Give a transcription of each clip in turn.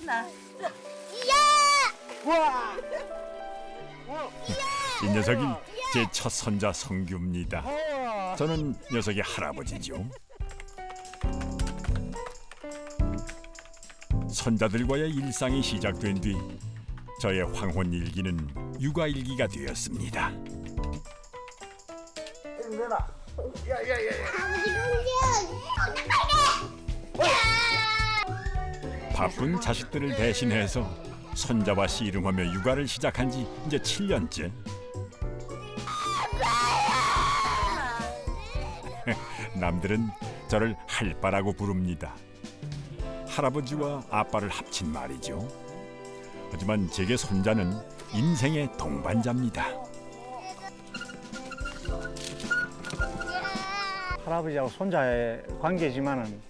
신나. 와! 이 녀석이 제 첫 손자 성규입니다. 저는 녀석의 할아버지죠. 손자들과의 일상이 시작된 뒤 저의 황혼 일기는 육아 일기가 되었습니다. 내놔. 바쁜 자식들을 대신해서 손자와 씨름하며 육아를 시작한 지 이제 7년째. 남들은 저를 할바라고 부릅니다. 할아버지와 아빠를 합친 말이죠. 하지만 제게 손자는 인생의 동반자입니다. 할아버지하고 손자의 관계지만은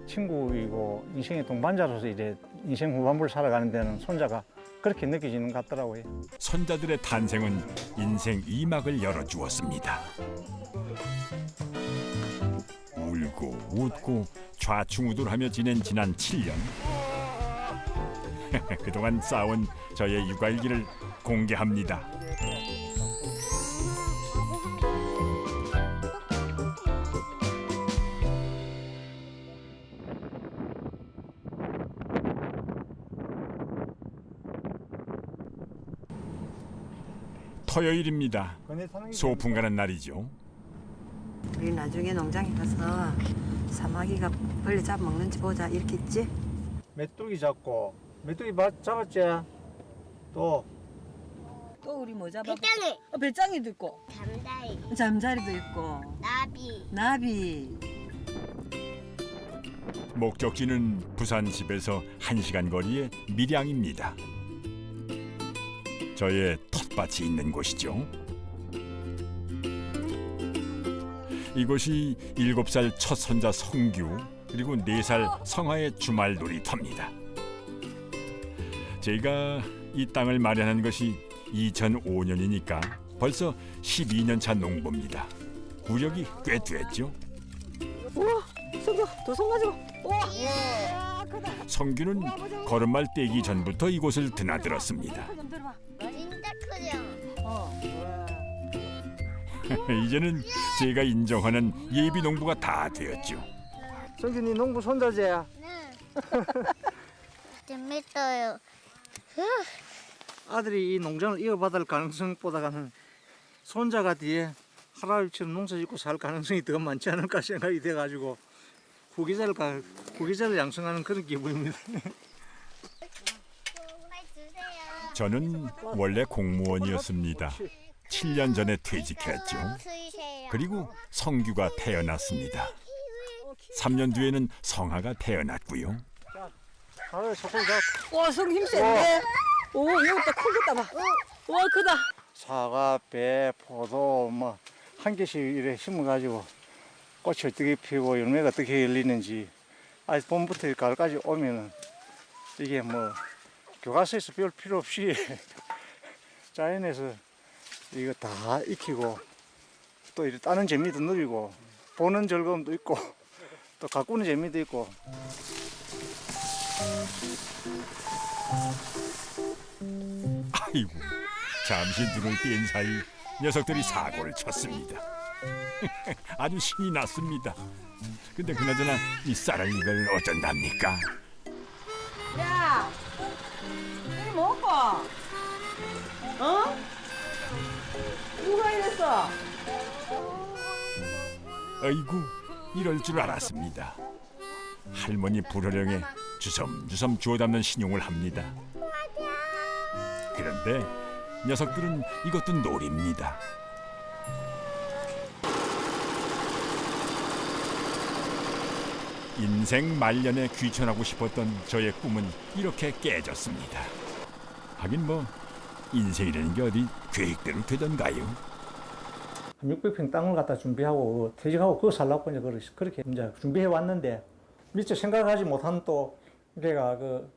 친구이고 인생의 동반자로서 이제 인생 후반부를 살아가는 데는 손자가 그렇게 느껴지는 것 같더라고요. 손자들의 탄생은 인생 2막을 열어주었습니다. 울고 웃고 좌충우돌하며 지낸 지난 7년. 그동안 쌓아온 저의 육아일기를 공개합니다. 토요일입니다. 소풍 가는 날이죠. 우리 나중에 농장에 가서 사마귀가 벌레 잡아먹는지 보자 이렇게 있지? 메뚜기 잡고 메뚜기 잡았지? 또 또 우리 뭐 잡아? 배짱이, 배짱이도 있고 잠다이, 잠자리도 있고 나비. 나비. 목적지는 부산 집에서 1시간 거리의 밀양입니다. 저의 텃밭이 있는 곳이죠. 이곳이 7살 첫 손자 성규 그리고 4살 성화의 주말 놀이터입니다. 제가 이 땅을 마련한 것이 2005년이니까 벌써 12년 차 농부입니다. 구력이 꽤 됐죠. 우와, 성규 도성 가지고. 우와, 크다. 성규는 걸음말 떼기 전부터 이곳을 드나들었습니다. 좀 들어봐. 진짜 크죠? 이제는 제가 인정하는 예비 농부가 다 되었죠. 성규 네 농부 손자지? 네. 재밌어요. 아들이 이 농장을 이어받을 가능성보다는 손자가 뒤에 할아버지처럼 농사 짓고 살 가능성이 더 많지 않을까 생각이 돼가지고 후계자를 양성하는 그런 기분입니다. 저는 원래 공무원이었습니다. 7년 전에 퇴직했죠. 그리고 성규가 태어났습니다. 3년 뒤에는 성아가 태어났고요. 아, 소금 자. 와, 성규 힘 센데. 오, 이것도 크겠다 봐. 와, 크다. 사과, 배, 포도 뭐 한 개씩 이렇게 심어가지고 꽃이 어떻게 피고 열매가 어떻게 열리는지 아직 봄부터 가을까지 오면은 이게 뭐 교과서에서 배울 필요 없이 자연에서 이거 다 익히고 또 이렇게 따는 재미도 누리고 보는 즐거움도 있고 또 가꾸는 재미도 있고. 아이고, 잠시 눈을 뗀 사이 녀석들이 사고를 쳤습니다. 아주 신이 났습니다. 근데 그나저나 이 쌀을 이걸 어쩐답니까? 야, 이리 먹고. 어? 누가 이랬어? 아이고, 이럴 줄 알았습니다. 할머니 불호령에 주섬주섬 주워 담는 신용을 합니다. 그런데 녀석들은 이것도 놀입니다. 인생 말년에 귀촌하고 싶었던 저의 꿈은 이렇게 깨졌습니다. 하긴 뭐 인생이라는 게 어디 계획대로 되던가요? 600평 땅을 갖다 준비하고 퇴직하고 그거 살라고 이제 그렇게 이제 준비해 왔는데 미처 생각하지 못한 또 걔가 그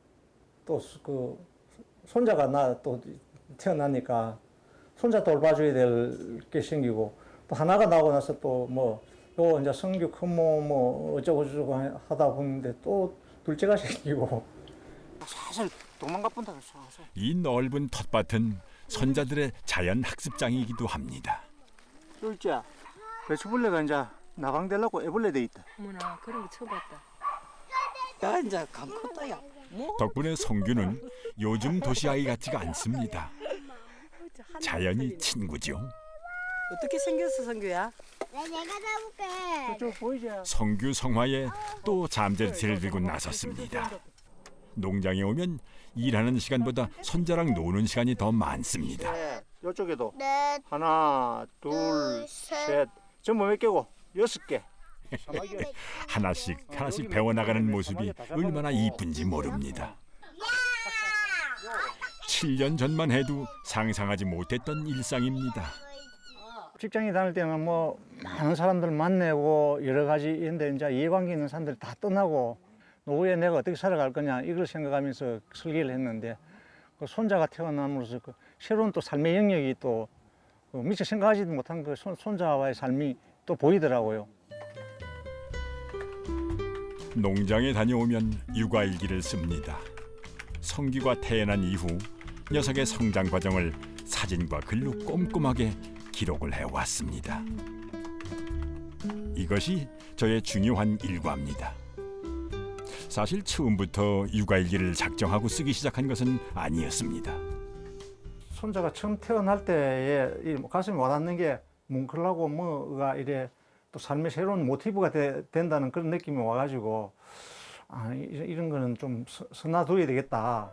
손자가 또 태어나니까 손자 돌봐줘야 될 게 생기고 또 하나가 나오고 나서 또 뭐 요 이제 성규 큰모 뭐 어쩌고 저쩌고 하다 보는데 또 둘째가 생기고 사실 도망가 본다 사실. 이 넓은 텃밭은 손자들의 자연 학습장이기도 합니다. 쫄자 배추벌레가 이제 나방되려고 애벌레 돼 있다. 어머나 그런 거 처음 봤다. 야 이제 감컸다야. 뭐? 덕분에 성규는 요즘 도시 아이 같지가 않습니다. 자연이 친구죠. 어떻게 생겼어 성규야? 네, 내가 잡을게. 저쪽 보이지? 성규 성화에 또 잠재치를 들고 나섰습니다. 농장에 오면 일하는 시간보다 손자랑 노는 시간이 더 많습니다. 이쪽에도 네, 하나, 둘, 셋. 전부 몇 개고? 6개. 하나씩 배워나가는 모습이 얼마나 이쁜지 모릅니다. 7년 전만 해도 상상하지 못했던 일상입니다. 직장에 다닐 때는 뭐 많은 사람들 만나고 여러 가지 있는데 이제 이해관계 있는 사람들이 다 떠나고 노후에 내가 어떻게 살아갈 거냐 이걸 생각하면서 설계를 했는데 그 손자가 태어남으로써 그 새로운 또 삶의 영역이 또 미처 생각하지도 못한 그 손자와의 삶이 또 보이더라고요. 농장에 다녀오면 육아일기를 씁니다. 성규가 태어난 이후 녀석의 성장 과정을 사진과 글로 꼼꼼하게 기록을 해왔습니다. 이것이 저의 중요한 일과입니다. 사실 처음부터 육아일기를 작정하고 쓰기 시작한 것은 아니었습니다. 손자가 처음 태어날 때에 이 가슴에 와닿는 게 뭉클하고 뭐가 이래 또 삶의 새로운 모티브가 된다는 그런 느낌이 와가지고 이런 거는 좀 써놔둬야 되겠다.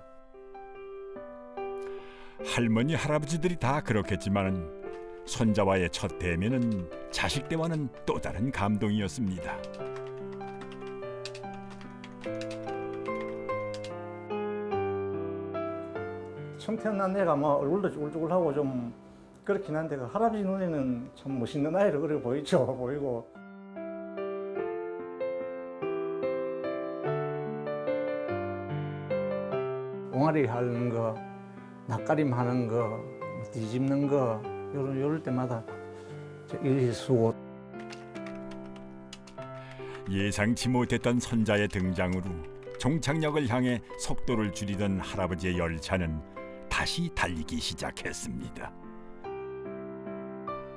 할머니 할아버지들이 다 그렇겠지만 손자와의 첫 대면은 자식 때와는 또 다른 감동이었습니다. 처음 태어난 애가 뭐 얼굴도 쭈글쭈글하고 좀 그렇긴 한데 그 할아버지 눈에는 참 멋있는 아이로 그래 보이죠. 보이고. 옹알이 하는 거, 낯가림 하는 거, 뒤집는 거 요럴 때마다 일이 쓰고. 예상치 못했던 손자의 등장으로 종착역을 향해 속도를 줄이던 할아버지의 열차는 다시 달리기 시작했습니다.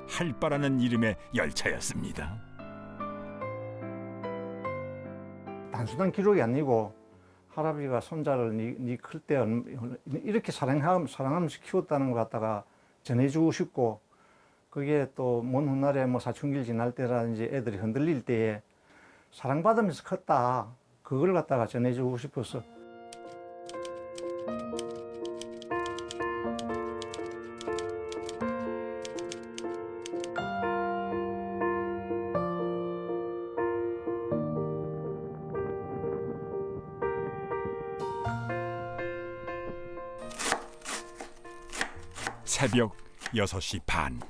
할바라는 이름의 열차였습니다. 단순한 기록이 아니고 할아버지가 손자를 니 클 때 이렇게 사랑하면서 키웠다는 것 갖다가 전해주고 싶고 그게 또 먼 훗날에 뭐 사춘기를 지날 때라든지 애들이 흔들릴 때에 사랑받으면서 컸다. 그걸 갖다가 전해주고 싶어서. 새벽 6시 반.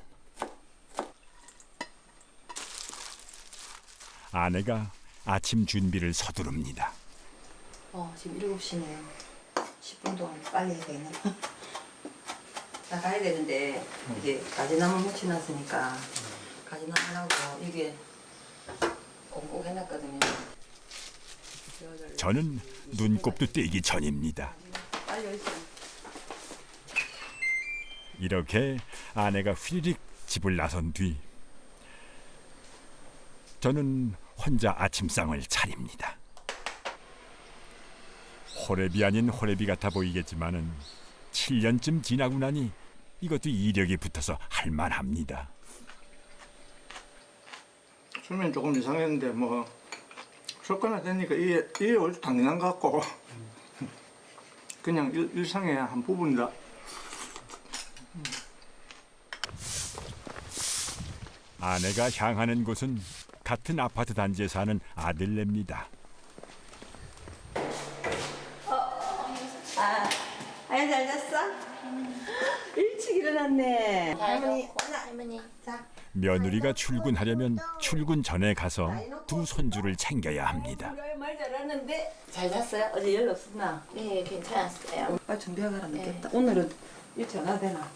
아내가 아침 준비를 서두릅니다. 지금 7시네요. 10분 동안 빨리 해야 되겠네. 나 가야 되는데 이게 가지나무 묻혀놨으니까 가지나무 하고 이게 꽁꽁 해놨거든요. 저는 눈곱도 떼기 전입니다. 빨리 오시. 이렇게 아내가 휘리릭 집을 나선 뒤 저는 혼자 아침상을 차립니다. 호래비 아닌 호래비 같아 보이겠지만은 7년쯤 지나고 나니 이것도 이력이 붙어서 할만합니다. 처음엔 조금 이상했는데 뭐 습관화 되니까 이게 원래 당연한 것 같고 그냥 일상의 한 부분이다. 아내가 향하는 곳은 같은 아파트 단지에 사는 아들네입니다. 아야 잘 잤어? 일찍 일어났네. 할머니, 할머니. 자. 며느리가 출근하려면 출근 전에 가서 두 손주를 챙겨야 합니다. 말 잘하는데 잘 잤어요? 어제 열 없었나? 네, 괜찮았어요. 빨리 준비하라 늦겠다. 오늘은 일찍 안 되나?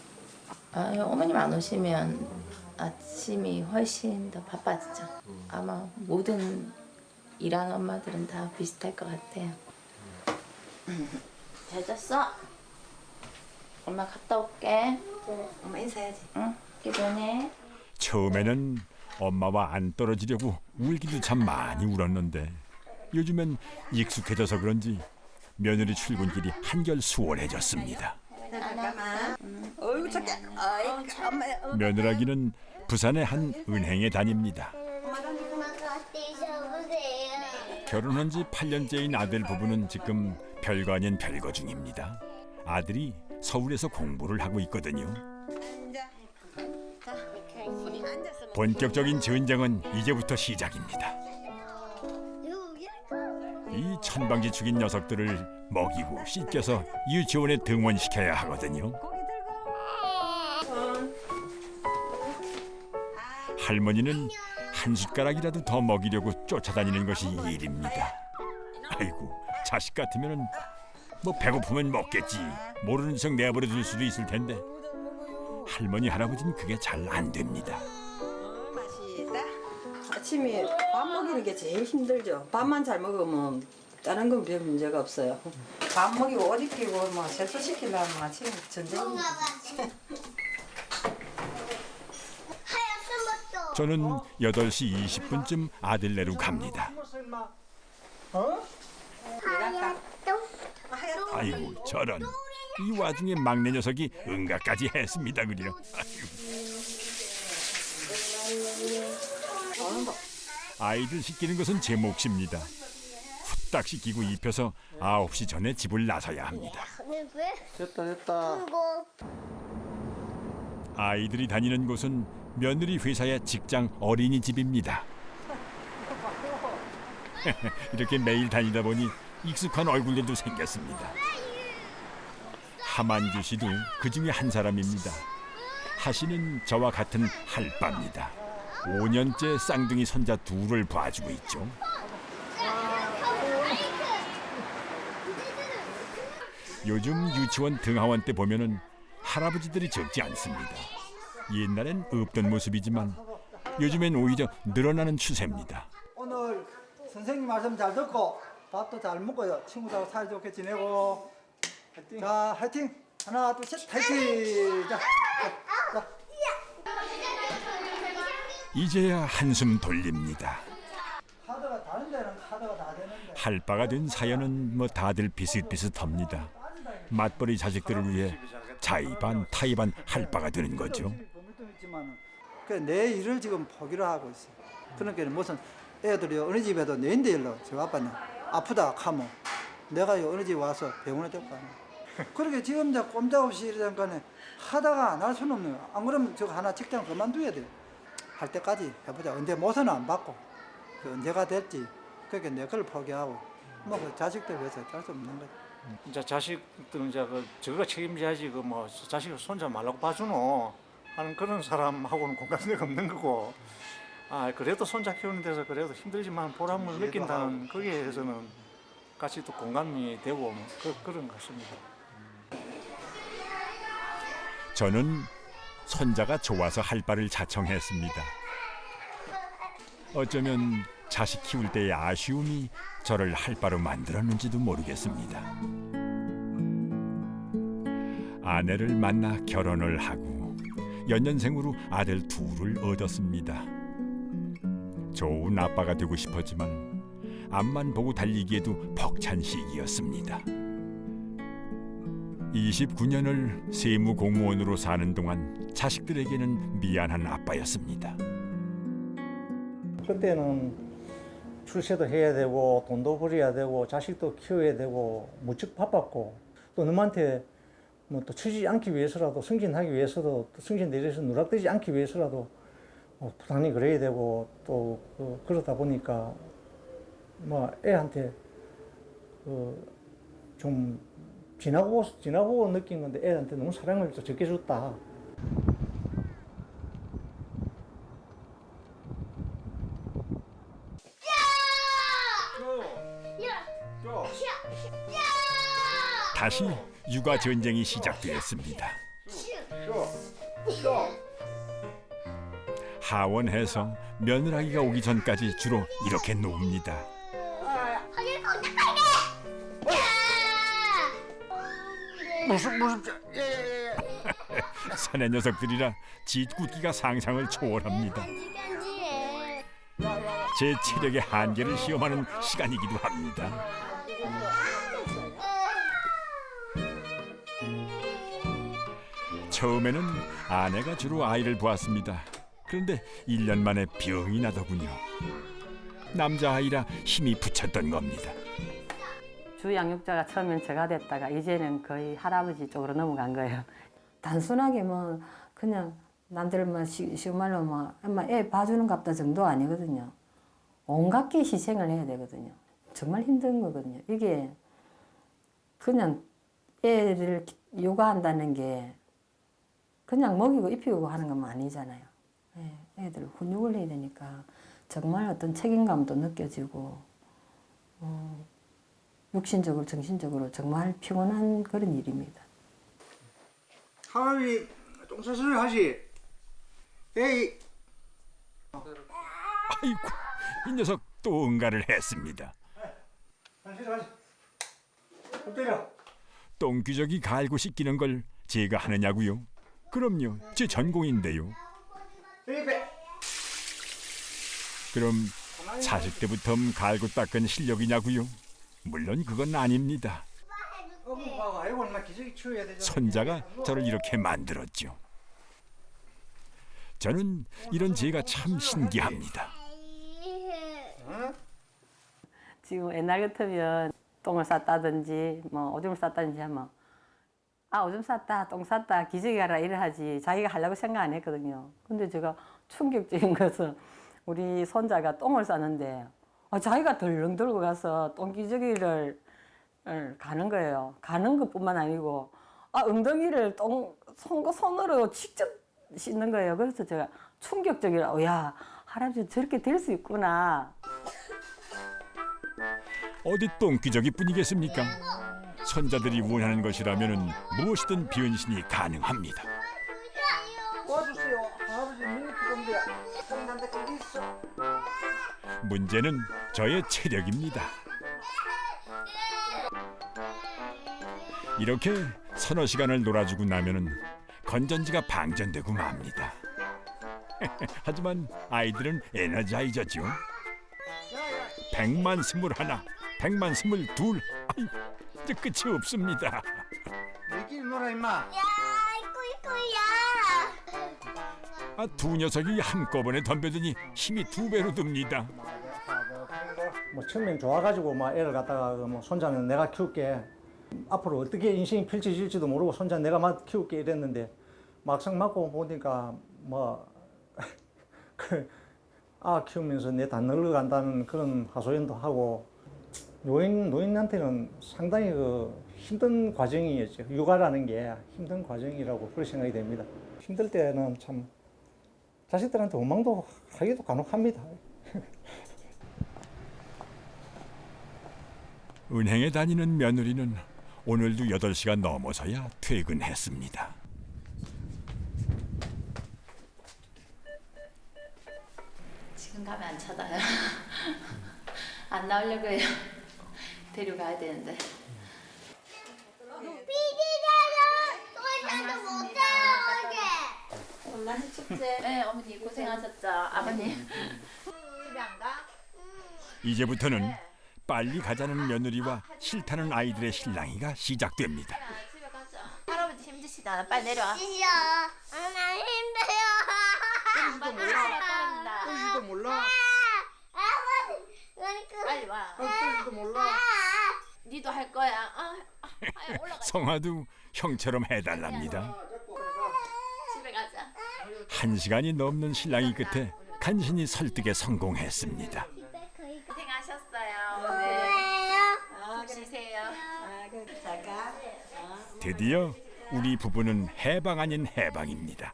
어머님 안 오시면 아침이 훨씬 더 바빠지죠. 아마 모든 일하는 엄마들은 다 비슷할 것 같아요. 잘 잤어? 엄마 갔다 올게. 엄마 인사해야지. 응? 기도해. 처음에는 엄마와 안 떨어지려고 울기도 참 많이 울었는데 요즘엔 익숙해져서 그런지 며느리 출근길이 한결 수월해졌습니다. 잠깐만. 어이구 착해. 어이구 엄마. 며느라기는 부산의 한 은행에 다닙니다. 엄마가 뛰셔보세요. 결혼한 지 8년째인 아들 부부는 지금 별거 아닌 별거 중입니다. 아들이 서울에서 공부를 하고 있거든요. 본격적인 전쟁은 이제부터 시작입니다. 이 천방지축인 녀석들을 먹이고 씻겨서 유치원에 등원시켜야 하거든요. 할머니는 한 숟가락이라도 더 먹이려고 쫓아다니는 것이 일입니다. 아이고, 자식 같으면 뭐 배고프면 먹겠지. 모르는 척 내버려 둘 수도 있을 텐데 할머니 할아버지는 그게 잘 안 됩니다. 맛있다. 아침에 밥 먹이는 게 제일 힘들죠. 밥만 잘 먹으면 다른 건 별 문제가 없어요. 밥 먹이고 옷 입히고 뭐 세수시키려면 아침에 전쟁입니다. 저는 8시 20분쯤 아들네로 갑니다. 아이고 저런, 이 와중에 막내 녀석이 응가까지 했습니다 그려. 아이들 시키는 것은 제 몫입니다. 후딱 시키고 입혀서 9시 전에 집을 나서야 합니다. 됐다. 아이들이 다니는 곳은 며느리 회사의 직장 어린이집입니다. 이렇게 매일 다니다 보니 익숙한 얼굴들도 생겼습니다. 하만주 씨도 그 중에 한 사람입니다. 하 씨는 저와 같은 할바입니다. 5년째 쌍둥이 손자 둘을 봐주고 있죠. 요즘 유치원 등하원 때 보면은 할아버지들이 적지 않습니다. 옛날엔 없던 모습이지만 요즘엔 오히려 늘어나는 추세입니다. 오늘 선생님 말씀 잘 듣고 밥도 잘 먹고요. 친구들하고 사이좋게 지내고. 화이팅. 자, 화이팅. 하나, 둘, 셋, 화이팅. 자. 이제야 한숨 돌립니다. 카드가 다른 데는 카드가 다 되는데. 할바가 된 사연은 뭐 다들 비슷비슷합니다. 맞벌이 자식들을 위해 자의반 타의반 할바가 되는 거죠. 내 일을 지금 포기를 하고 있어요. 그러니까 무슨 애들이 어느 집에도 내인데 일로 저 아빠는 아프다 하면 내가 어느 집 와서 병원에 데리고 가는 그렇게 지금 꼼짝없이 이러니까 하다가 안 할 수는 없는 거야. 안 그러면 저 하나 직장 그만둬야 돼. 할 때까지 해보자. 근데 못은 안 받고 그 언제가 될지 그렇게 내 걸 포기하고 뭐 그 자식들 위해서 할 수 없는 거지. 이제 자식들은 이제 저거가 책임져야지 그 뭐 자식을 손자 말라고 봐주노 하는 그런 사람하고는 공감대가 없는 거고. 아 그래도 손자 키우는 데서 그래도 힘들지만 보람을 느낀다는 거기에서는 같이 또 공감이 되고 뭐 그런 것 같습니다. 저는 손자가 좋아서 할바를 자청했습니다. 어쩌면 자식 키울 때의 아쉬움이 저를 할바로 만들었는지도 모르겠습니다. 아내를 만나 결혼을 하고 연년생으로 아들 둘을 얻었습니다. 좋은 아빠가 되고 싶었지만 앞만 보고 달리기에도 벅찬 시기였습니다. 29년을 세무공무원으로 사는 동안 자식들에게는 미안한 아빠였습니다. 그때는 출세도 해야 되고 돈도 벌어야 되고 자식도 키워야 되고 무척 바빴고 또 놈한테 뭐 또 치지 않기 위해서라도 승진하기 위해서도 또 승진 내려서 누락되지 않기 위해서라도 부단히 그래야 되고 또 그러다 보니까 뭐 애한테 좀 지나고 느낀 건데 애한테 너무 사랑을 또 적게 줬다. 다시 육아 전쟁이 시작되었습니다. 하원해서 며느라기가 오기 전까지 주로 이렇게 놉니다. 사내 녀석들이라 짓궂기가 상상을 초월합니다. 간지간지해. 제 체력의 한계를 시험하는 시간이기도 합니다. 처음에는 아내가 주로 아이를 보았습니다. 그런데 1년 만에 병이 나더군요. 남자아이라 힘이 붙였던 겁니다. 주 양육자가 처음엔 제가 됐다가 이제는 거의 할아버지 쪽으로 넘어간 거예요. 단순하게 뭐 그냥 남들만 쉬운 말로 뭐 엄마 애 봐주는 갑다 정도 아니거든요. 온갖 게 희생을 해야 되거든요. 정말 힘든 거거든요. 이게 그냥 애를 육아한다는 게 그냥 먹이고 입히고 하는 건 아니잖아요. 애들 훈육을 해야 되니까 정말 어떤 책임감도 느껴지고 육신적으로 정신적으로 정말 피곤한 그런 일입니다. 할아버지 똥사슬 하시. 에이. 아이고, 이 녀석 또 응가를 했습니다. 하시. 엎드려. 똥귀저귀 갈고 씻기는 걸 제가 하느냐고요? 그럼요, 제 전공인데요. 그럼 자식 때부터 갈고 닦은 실력이냐고요? 물론 그건 아닙니다. 엄마가 아이고 나 기저귀 치워야 되잖아. 손자가 저를 이렇게 만들었죠. 저는 이런 제가 참 신기합니다. 지금 옛날 같으면 똥을 쌌다든지 뭐 오줌을 쌌다든지 하면 아 오줌 쌌다 똥 쌌다 기저귀 가라 이래 하지 자기가 하려고 생각 안 했거든요. 근데 제가 충격적인 것은 우리 손자가 똥을 쌌는데 자기가 덜렁 들고 가서 똥 기저귀를 가는 거예요. 가는 것뿐만 아니고 엉덩이를 손으로 직접 씻는 거예요. 그래서 제가 충격적이라 야 할아버지 저렇게 될 수 있구나. 어디 똥기저귀 뿐이겠습니까? 손자들이 원하는 것이라면 무엇이든 변신이 가능합니다. 도와주세요. 할아버지 눈이 뜨거운데. 난데 거기 있어. 문제는 저의 체력입니다. 이렇게 서너 시간을 놀아주고 나면은 건전지가 방전되고 맙니다. 하지만 아이들은 에너자이저죠. 100만 21, 100만 22. 아이, 이제 끝이 없습니다. 너희끼리 놀아 임마. 야, 이거야. 두 녀석이 한꺼번에 덤벼드니 힘이 2배로 듭니다. 뭐 처음엔 좋아가지고 막 애를 갖다가 뭐 손자는 내가 키울게. 앞으로 어떻게 인생이 펼쳐질지도 모르고 손자 내가 키울게 이랬는데 막상 맞고 보니까 뭐 키우면서 내 다 늙어간다는 그런 하소연도 하고 노인한테는 상당히 힘든 과정이었죠. 육아라는 게 힘든 과정이라고 그렇게 생각이 됩니다. 힘들 때는 참 자식들한테 원망도 하기도 간혹 합니다. 은행에 다니는 며느리는 오늘도 8시가 넘어서야 퇴근했습니다. 지금 가면 안 찾아요. 안 나오려고 해요. 데려가야 되는데. 비디잖아. 손자도 못 자요 어제. 온라인 축제. 네, 어머니 고생하셨죠. 아버님. 집에 안 가? 이제부터는 빨리 가자는 며느리와 싫다는 아이들의 실랑이가 시작됩니다. 집에 가자. 할아버지 힘드시다. 빨리 내려와. 싫어. 나 힘들어. 빨리 내려와. 따릅니다. 뜰지도 몰라. 빨리 와. 뜰지도 몰라. 니도 할 거야. 올라가. 성화도 형처럼 해달랍니다. 집에 가자. 1시간이 넘는 실랑이 끝에 간신히 설득에 성공했습니다. 고생하셨어요. 네. 쉬세요. 잠깐. 드디어 우리 부부는 해방 아닌 해방입니다.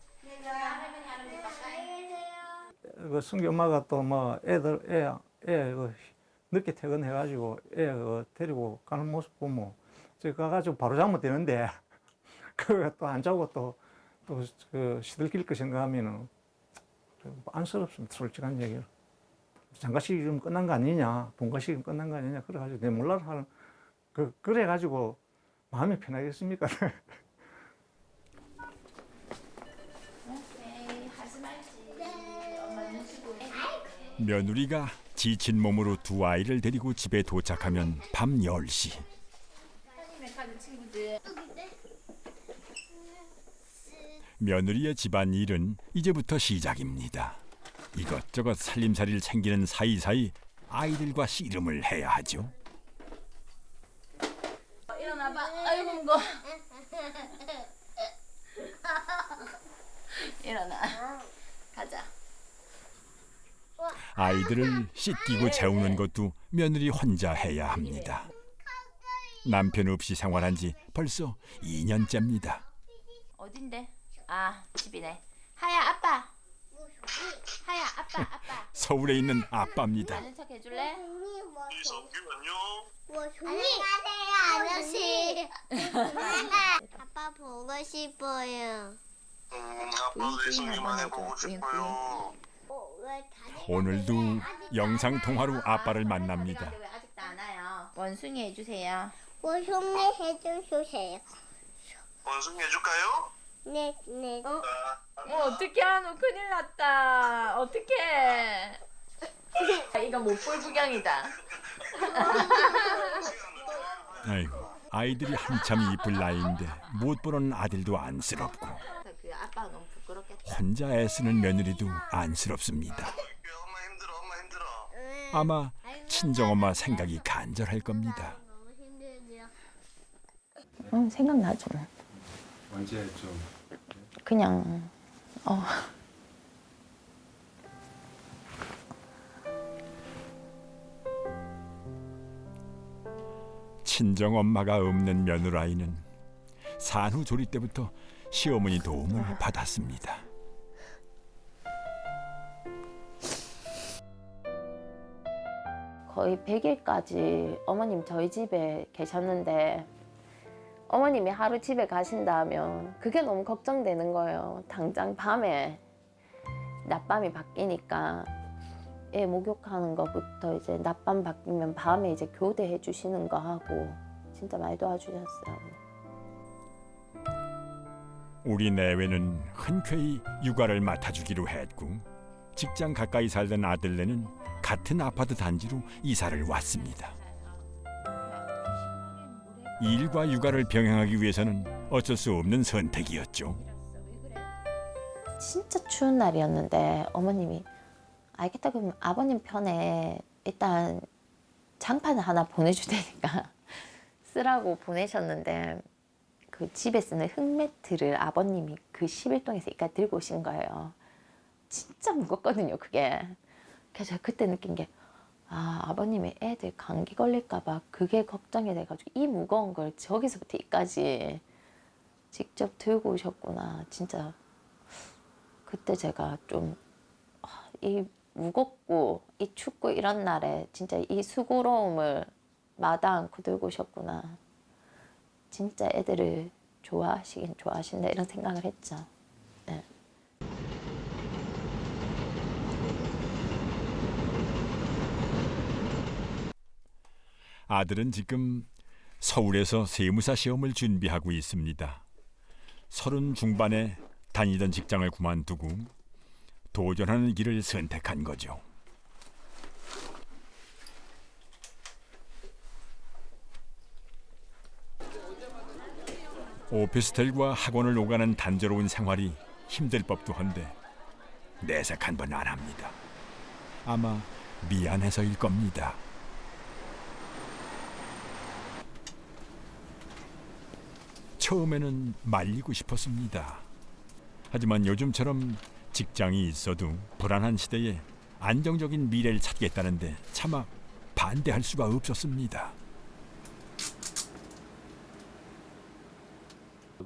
승기 엄마가 또 뭐 애 늦게 퇴근해가지고 애 데리고 가는 모습 보면 저 가가지고 바로 자면 되는데 그거 또 안 자고 또 시들낄 거 생각하면은 안쓰럽습니다. 솔직한 얘기로. 장가식이 좀 끝난 거 아니냐, 본가식이 끝난 거 아니냐, 그래가지고 내 몰라서 하는 그래가지고 마음이 편하겠습니까? 에이 하지 말지. 엄마는 쉬고. 며느리가 지친 몸으로 두 아이를 데리고 집에 도착하면 밤 10시. 사장님의 가는 친구들. 며느리의 집안일은 이제부터 시작입니다. 이것저것 살림살이를 챙기는 사이사이 아이들과 씨름을 해야 하죠. 일어나봐. 아이고 무거. 일어나. 가자. 아이들을 씻기고 재우는 것도 며느리 혼자 해야 합니다. 남편 없이 생활한 지 벌써 2년째입니다. 어딘데? 아 집이네. 하야 아빠. 하야 아빠. 서울에 있는 아빠입니다. 아는 척 해줄래? 안녕하세요, 아저씨. 아빠 보고 싶어요. 아빠도 이성이만 해보고 싶어요. 오늘도 영상 통화로 아빠를 만납니다. 왜 아직도 안 와요? 원숭이 해주세요. 원숭이 해주세요. 원숭이 해줄까요? 네, 네. 어떻게 하노? 큰일 났다. 어떡해. 이거 못 볼 구경이다. 아이고, 아이들이 한참 이쁠 나이인데 못 보는 아들도 안쓰럽고 그 아빠가 너무 부끄럽겠다. 혼자 애쓰는 며느리도 안쓰럽습니다. 엄마 힘들어, 엄마 힘들어. 아마 친정엄마 생각이 간절할 겁니다. 너무 힘들죠. 생각나죠. 언제 좀 그냥 친정엄마가 없는 며느라이는 산후조리 때부터 시어머니 도움을 받았습니다. 거의 100일까지 어머님 저희 집에 계셨는데 어머님이 하루 집에 가신다면 그게 너무 걱정되는 거예요. 당장 밤에 낮밤이 바뀌니까 애 목욕하는 거부터 이제 낮밤 바뀌면 밤에 이제 교대해 주시는 거 하고 진짜 많이 도와주셨어요. 우리 내외는 흔쾌히 육아를 맡아주기로 했고 직장 가까이 살던 아들네는 같은 아파트 단지로 이사를 왔습니다. 일과 육아를 병행하기 위해서는 어쩔 수 없는 선택이었죠. 진짜 추운 날이었는데 어머님이 알겠다 그러면 아버님 편에 일단 장판을 하나 보내줄 테니까 쓰라고 보내셨는데 그 집에 쓰는 흙매트를 아버님이 그 11동에서 이까지 들고 오신 거예요. 진짜 무겁거든요 그게. 그래서 제가 그때 느낀 게 아버님이 애들 감기 걸릴까 봐 그게 걱정이 돼가지고 이 무거운 걸 저기서부터 이까지 직접 들고 오셨구나. 진짜 그때 제가 좀 이 무겁고 이 춥고 이런 날에 진짜 이 수고로움을 마다 않고 들고 오셨구나. 진짜 애들을 좋아하시긴 좋아하신다 이런 생각을 했죠. 네. 아들은 지금 서울에서 세무사 시험을 준비하고 있습니다. 30 중반에 다니던 직장을 그만두고 도전하는 길을 선택한 거죠. 오피스텔과 학원을 오가는 단조로운 생활이 힘들 법도 한데 내색 한 번 안 합니다. 아마 미안해서일 겁니다. 처음에는 말리고 싶었습니다. 하지만 요즘처럼 직장이 있어도 불안한 시대에 안정적인 미래를 찾겠다는데 차마 반대할 수가 없었습니다.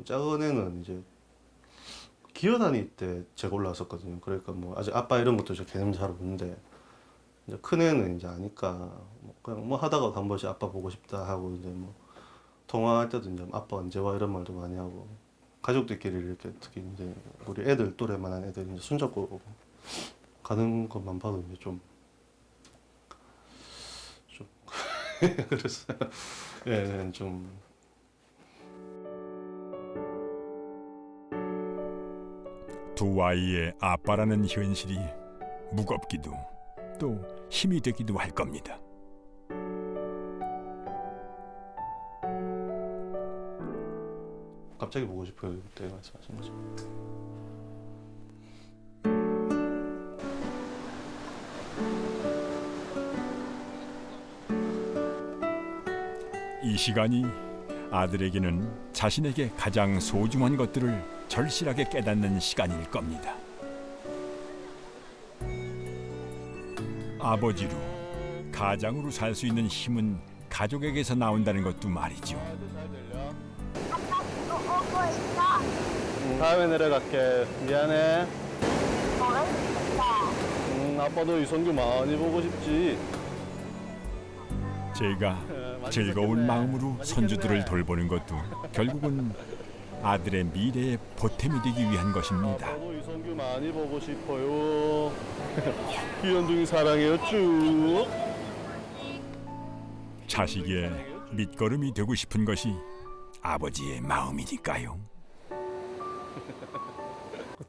작은 애는 이제 기어 다닐 때 제가 올라왔었거든요. 그러니까 뭐 아직 아빠 이런 것도 저 개념 잘 없는데 이제 큰 애는 이제 아니까 뭐 그냥 뭐 하다가 한 번씩 아빠 보고 싶다 하고 이제 뭐 통화할 때도 이제 아빠 언제 와 이런 말도 많이 하고 가족들끼리 이렇게 특히 이제 우리 애들 또래만한 애들 이제 손잡고 가는 것만 봐도 이제 좀 그랬어요. 예, 좀 두 아이의 아빠라는 현실이 무겁기도 또 힘이 되기도 할 겁니다. 갑자기 보고 싶어요. 그때 말씀하신 거죠. 이 시간이 아들에게는 자신에게 가장 소중한 것들을 절실하게 깨닫는 시간일 겁니다. 아버지로, 가장으로 살 수 있는 힘은 가족에게서 나온다는 것도 말이죠. 다음에 내려갈게. 미안해. 아빠도 이성규 많이 보고 싶지. 제가 즐거운 마음으로 손주들을 돌보는 것도 결국은 아들의 미래의 보탬이 되기 위한 것입니다. 아빠도 이성규 많이 보고 싶어요. 귀염둥이 사랑해요 쭉. 자식의 밑거름이 되고 싶은 것이 아버지의 마음이니까요.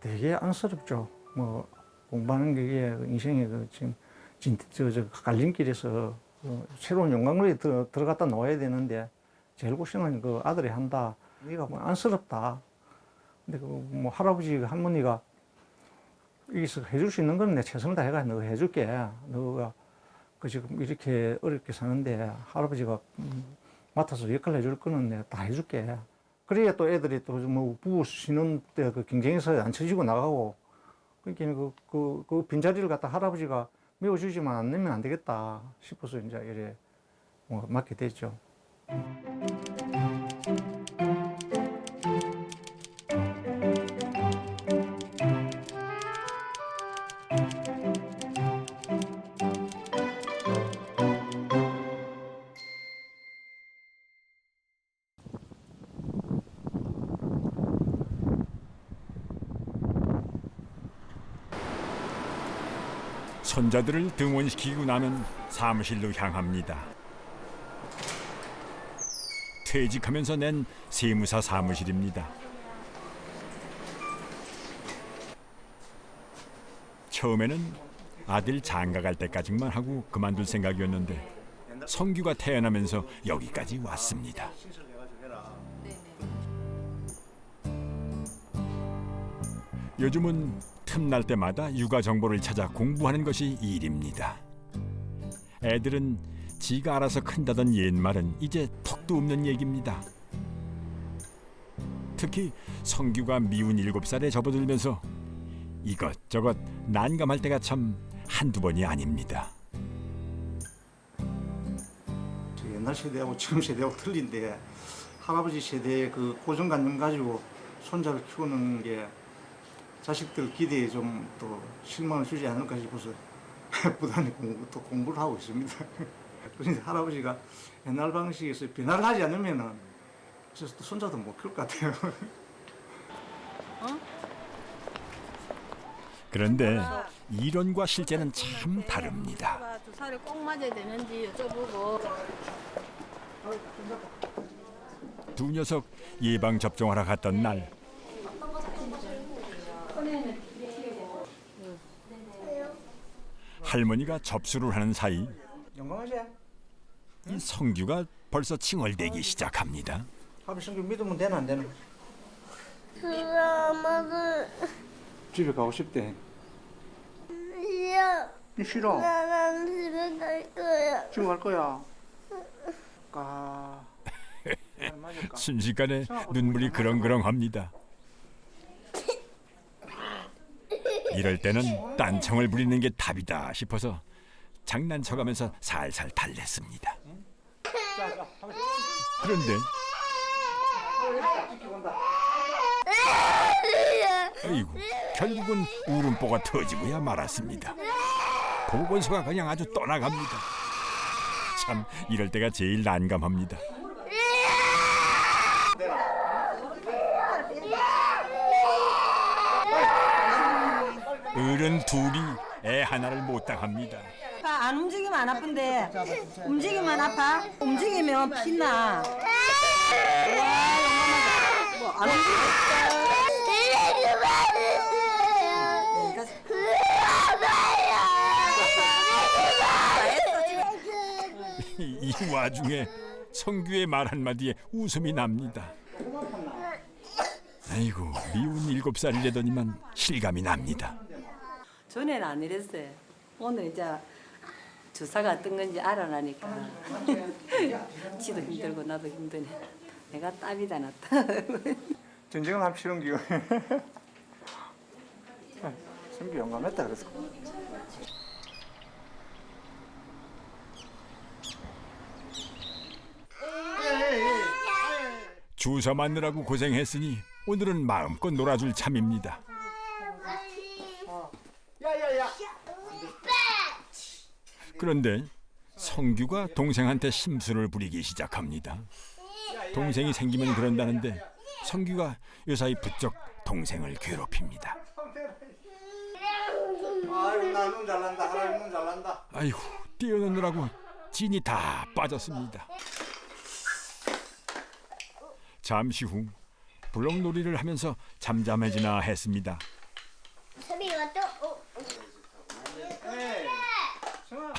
되게 안쓰럽죠. 뭐 공부하는 게 인생의 지금 저 갈림길에서 새로운 용광로에 들어갔다 놓아야 되는데 제일 고생은 그 아들이 한다. 네가 뭐 안쓰럽다. 근데 그 뭐 할아버지 할머니가 여기서 해줄 수 있는 건 내 최선을 다해가 너가 해줄게. 너가 그 지금 이렇게 어렵게 사는데 할아버지가 맡아서 역할 해줄 거는 내가 다 해줄게. 그래야 또 애들이 또 뭐 부부 신혼 때 그 경쟁에서 안 쳐지고 나가고 그러니까 그 빈자리를 갖다 할아버지가 메워주지만 안 내면 안 되겠다 싶어서 이제 이래 뭐 맡게 됐죠. 손자들을 등원시키고 나면 사무실로 향합니다. 퇴직하면서 낸 세무사 사무실입니다. 처음에는 아들 장가 갈 때까지만 하고 그만둘 생각이었는데 성규가 태어나면서 여기까지 왔습니다. 요즘은 틈날 때마다 육아 정보를 찾아 공부하는 것이 일입니다. 애들은 지가 알아서 큰다던 옛말은 이제 턱도 없는 얘기입니다. 특히 성규가 미운 7살에 접어들면서 이것저것 난감할 때가 참 한두 번이 아닙니다. 옛날 세대하고 지금 세대하고 틀린데 할아버지 세대의 그 고정관념 가지고 손자를 키우는 게 자식들 기대에 좀 또 실망을 주지 않을까 싶어서 부단히 공부를 하고 있습니다. 그런데 할아버지가 옛날 방식에서 변화를 하지 않으면은 그래서 또 손자도 못 키울 것 같아요. 그런데 이론과 실제는 참 다릅니다. 주사를 꼭 맞아야 되는지 여쭤보고. 두 녀석 예방 접종하러 갔던 날 할머니가 접수를 하는 사이 이 성규가 벌써 칭얼대기 시작합니다. 할아버지 성규 믿으면 되나 안 되나? 엄마는 집에 가고 싶대. 싫어. 싫어? 나는 집에 갈 거야. 지금 갈 거야. 순식간에 눈물이 그렁그렁합니다. 이럴 때는 딴청을 부리는 게 답이다 싶어서 장난쳐가면서 살살 달랬습니다. 그런데 아이고, 결국은 울음보가 터지고야 말았습니다. 보건소가 그냥 아주 떠나갑니다. 참 이럴 때가 제일 난감합니다. 어른 둘이 애 하나를 못 당합니다. 안 움직이면 안 아픈데 움직이면 아파? 움직이면 피나. 안 움직이겠다. 그 와중에 성규의 말 한마디에 웃음이 납니다. 아이고, 미운 7살이라더니만 실감이 납니다. 전에는 안 이랬어요. 오늘 이제 주사가 뜬 건지 알아나니까 지도 힘들고 나도 힘드네. 내가 땀이 다 났다. 전쟁을 한번 치른 기요. 성규 용감했다 그래서. 주사 맞느라고 고생했으니 오늘은 마음껏 놀아줄 참입니다. 그런데 성규가 동생한테 심술을 부리기 시작합니다. 동생이 생기면 그런다는데 성규가 요사이 부쩍 동생을 괴롭힙니다. 아이고 나눈 잘난다. 하나님 눈 잘난다. 아이고, 뛰어노느라고 진이 다 빠졌습니다. 잠시 후 블럭놀이를 하면서 잠잠해지나 했습니다. 소리가 또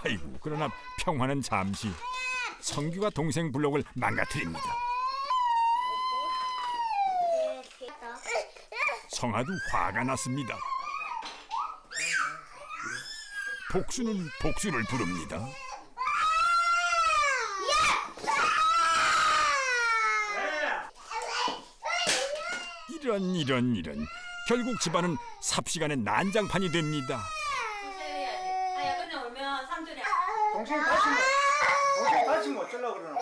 아이고, 그러나 평화는 잠시. 성규가 동생 블럭을 망가뜨립니다. 성아도 화가 났습니다. 복수는 복수를 부릅니다. 이런. 결국 집안은 삽시간에 난장판이 됩니다. 동생이 다친 거 어쩌려고 그러노?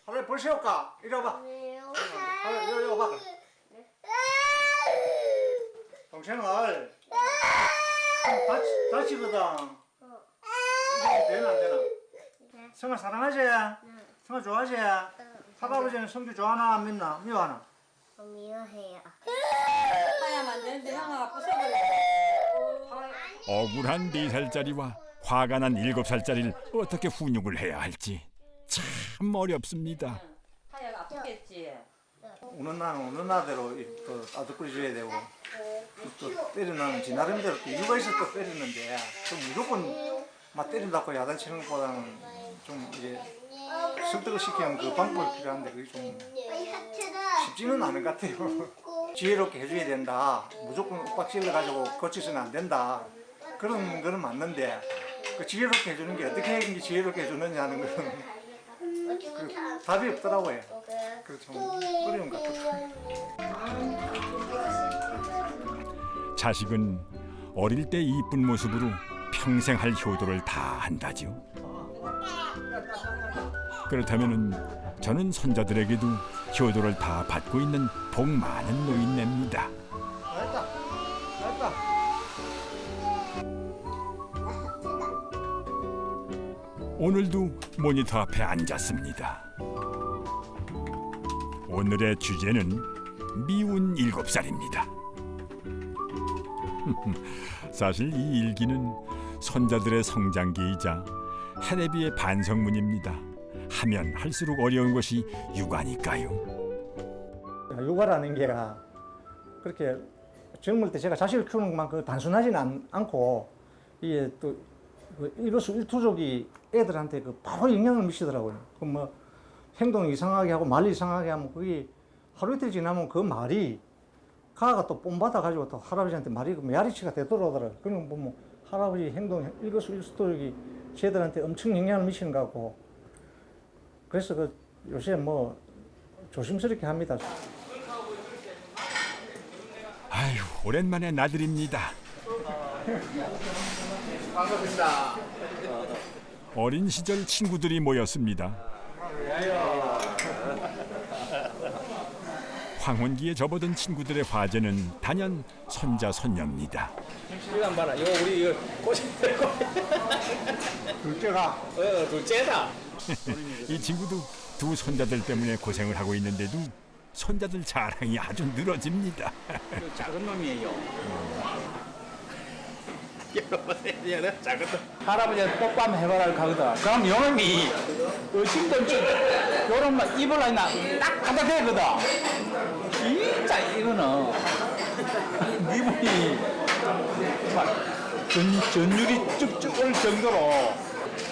하루에 벌 세울까? 이리 와봐. 하루에 요 봐. 동생을 다치거든. 이게 되나 안 되나? 성아 사랑하지? 성아 좋아하지? 할아버지는 성규 좋아하나 안 믿나? 미워하나? 미워해요. 하야만 되는데 형아 부숴버려. 억울한 4살짜리와 화가 난 7살짜리를 어떻게 훈육을 해야 할지 참 어렵습니다. 하야가 아프겠지. 우는 나는 우는 나대로 또 아득거려줘야 되고 또 때리는 지 나름대로 또 이유가 있어 또 때리는데 좀 무조건 막 때린다고 야단치는 것보다는 좀 이제 설득을 시키는 그 방법이 필요한데 그게 좀 쉽지는 않은 것 같아요. 지혜롭게 해줘야 된다. 무조건 윽박질러 가지고 고치서는 안 된다. 그런 거는 맞는데 그 지혜롭게 해주는 게 어떻게 지혜롭게 해주느냐는 거는 그 답이 없더라고요. 그래서 좀 어려운 것 같아요. 자식은 어릴 때 이쁜 모습으로 평생 할 효도를 다 한다죠. 그렇다면 저는 손자들에게도 효도를 다 받고 있는 복 많은 노인네입니다. 오늘도 모니터 앞에 앉았습니다. 오늘의 주제는 미운 7살입니다. 사실 이 일기는 손자들의 성장기이자 해레비의 반성문입니다. 하면 할수록 어려운 것이 육아니까요. 육아라는 게 그렇게 젊을 때 제가 자식을 키우는 것만큼 단순하지는 않고 이게 또 일거수일투족이 애들한테 그 바로 영향을 미치더라고요. 그 뭐 행동 이상하게 하고 말 이상하게 하면 그게 하루 이틀 지나면 그 말이 가가 또 뽐받아 가지고 또 할아버지한테 말이 메아리치가 되돌아오더라고요. 그런 거 보면 할아버지 행동 일거수일투족이 쟤들한테 엄청 영향을 미치는 것 같고 그래서 그 요새 뭐 조심스럽게 합니다. 아유, 오랜만에 나들입니다. 반갑습니다. 어린 시절 친구들이 모였습니다. 황혼기에 접어든 친구들의 화제는 단연 손자 손녀입니다. 시간 봐라. 이거 우리 이거 꼬집대고. 둘째가. 둘째다. 이 친구도 두 손자들 때문에 고생을 하고 있는데도 손자들 자랑이 아주 늘어집니다. 작은 놈이에요. 작은 놈. 할아버지한테 뽀뽀 한번 해봐라 가거든. 그럼 요놈이 어심도 요런 막 입을 하나 딱 갖다 대거든. 진짜 이거는 기분이 막 전율이 쭉쭉 올 정도로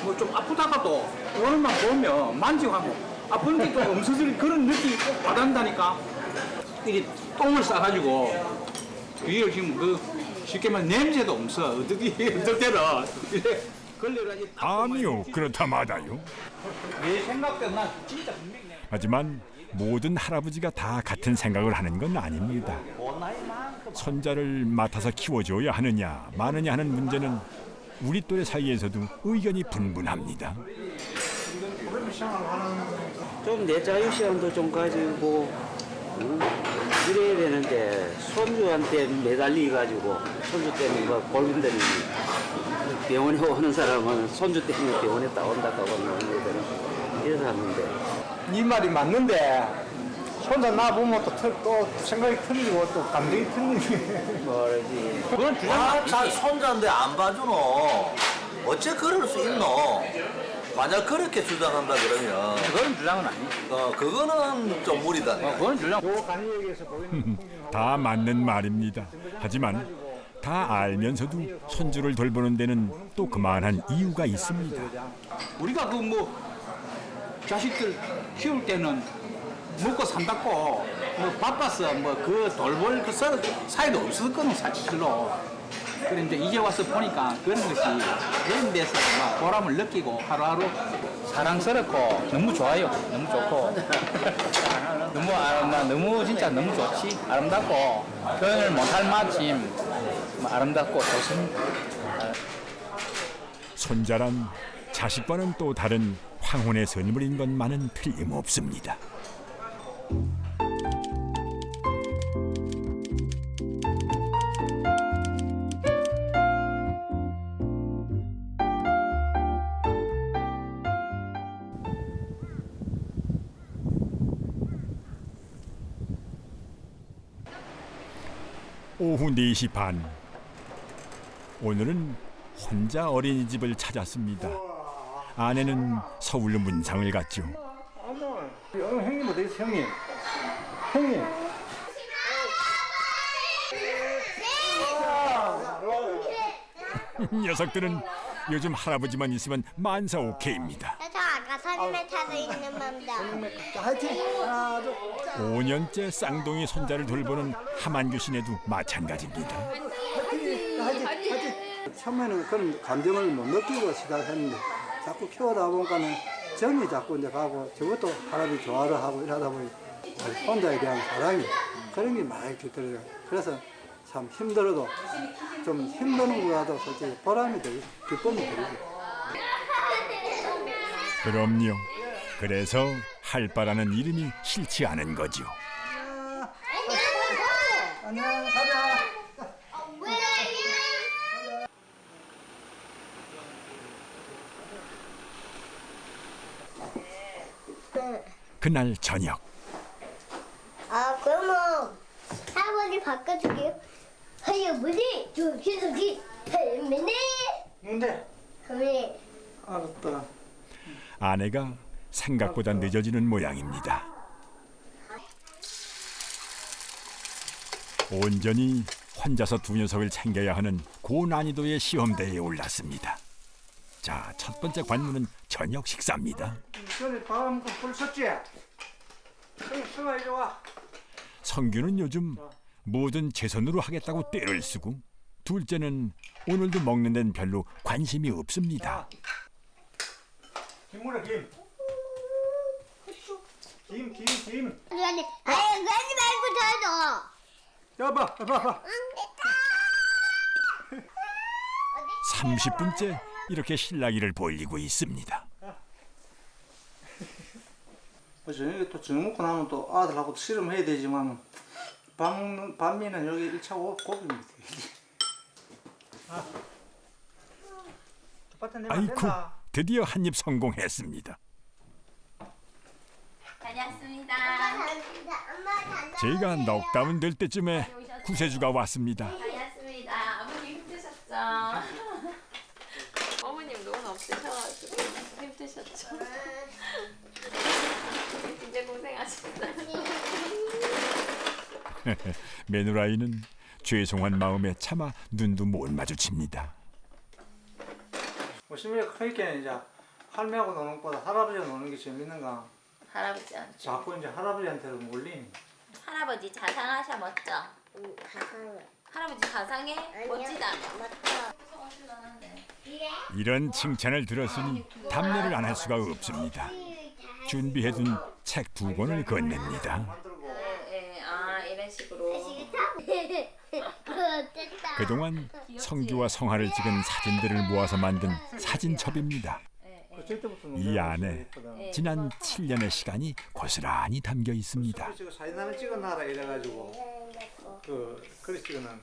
뭐 좀 아프다가도 오늘만 보면 만지고 하면 아픈 게 좀 없어질 그런 느낌이 꼭 받는다니까. 이게 똥을 싸가지고 이게 지금 그 쉽게 말하면 냄새도 없어. 어떻게 어떨 때는 이래 걸려가지고. 아니요, 그렇다 마다요. 내 생각대로 난 진짜 분명히. 하지만 모든 할아버지가 다 같은 생각을 하는 건 아닙니다. 손자를 맡아서 키워줘야 하느냐 마느냐 하는 문제는 우리 또래 사이에서도 의견이 분분합니다. 좀 내 자유시간도 좀 가지고 이래야 되는데 손주한테 매달리가지고 손주 때문에 뭐 골빈다니 병원에 오는 사람은 손주 때문에 병원에 따온다고 하는 이래서 하는데 네 말이 맞는데 손자 나 보면 또 생각이 틀리고 또 감정이 틀리지. 뭐지 그건 주장. 자 손자인데 안 봐주노. 어째 그럴 수 있노? 만약 그렇게 주장한다 그러면 그건 주장은 아니지. 그거는 좀 무리다. 그건 주장. 다 맞는 말입니다. 하지만 다 알면서도 손주를 돌보는 데는 또 그만한 이유가 있습니다. 우리가 그 뭐 자식들 키울 때는 먹고 산다고 뭐 바빠서 뭐 그 돌볼 그 사이도 없었거든 사실로. 그런데 이제 와서 보니까 그런 것이 그런 데서 막 보람을 느끼고 하루하루 사랑스럽고 너무 좋아요. 너무 좋고 너무 진짜 너무 좋지. 아름답고 표현을 못할 만큼 아름답고 좋습니다. 손자란 자식과는 또 다른 황혼의 선물인 것만은 틀림없습니다. 오후 4시 반. 오늘은 혼자 어린이집을 찾았습니다. 아내는 서울 문상을 갔죠. 형님 어디 있어 형님? 형님. 녀석들은 요즘 할아버지만 있으면 만사 오케이입니다. 저 아까 선임에 타서 있는 맘다. 화이팅! 하나, 둘, 5년째 쌍둥이 손자를 돌보는 하만규 씨네도 마찬가지입니다. 화이팅! 처음에는 그런 감정을 못 느끼고 시작했는데 자꾸 키워다 보니까는 정이 자꾸 이제 가고 저것도 할아버지 좋아를 하고 이러다 보니 혼자에 대한 사랑이 그런 게 많이 깃들어요. 그래서 참 힘들어도 좀 힘드는 거라도 솔직히 보람이 되고 기쁨이 되고. 그럼요. 그래서 할바라는 이름이 싫지 않은 거죠. 안녕, 가자. 그날 저녁. 아, 그러면 할아버지 바꿔줄게요. 할아버지, 저기서기 할머니. 뭔데? 할머니. 알았다. 아내가 생각보다 늦어지는 모양입니다. 온전히 혼자서 두 녀석을 챙겨야 하는 고난이도의 시험대에 올랐습니다. 자, 첫 번째 관문은 저녁 식사입니다. 전에 바람 불 섰지? 승아 이리 와. 성규는 요즘 뭐든 제 손으로 하겠다고 떼를 쓰고, 둘째는 오늘도 먹는 데는 별로 관심이 없습니다. 김물에 김. 김. 아니, 가지 말고 더 줘. 여봐. 30분째 이렇게 실랑이를 벌이고 있습니다. 저녁에 또 저녁 먹고 나면 또 아들하고 씨름해야 되지만 밤미는 여기 1차 고기입니다. 아이쿠, 드디어 한 입 성공했습니다. 다녔습니다. 제가 넉다운 될 때쯤에 구세주가 왔습니다. 다녔습니다. 아버님 힘드셨죠? 어머님 노은 없으셔가지고 힘드셨죠? 진짜 고생하셨어요. 메누라이는 죄송한 마음에 차마 눈도 못 마주칩니다. 50mm 크니까 이제 할매하고 노는 것보다 할아버지하고 노는 게 재밌는가. 할아버지한테. 자꾸 이제 할아버지한테로 몰리니. 할아버지 자상하셔 멋져. 가상해. 할아버지 자상해? 멋지다. 맞다. 이런 칭찬을 들었으니 답례를 안 할 수가 없습니다. 준비해둔 책 2권을 건넵니다. 이런 식으로. 그동안 성규와 성화를 찍은 사진들을 모아서 만든 사진첩입니다. 이 안에 지난 7년의 시간이 고스란히 담겨 있습니다. 사진 하나 찍어놔라 이래가지고 그래 찍어놔.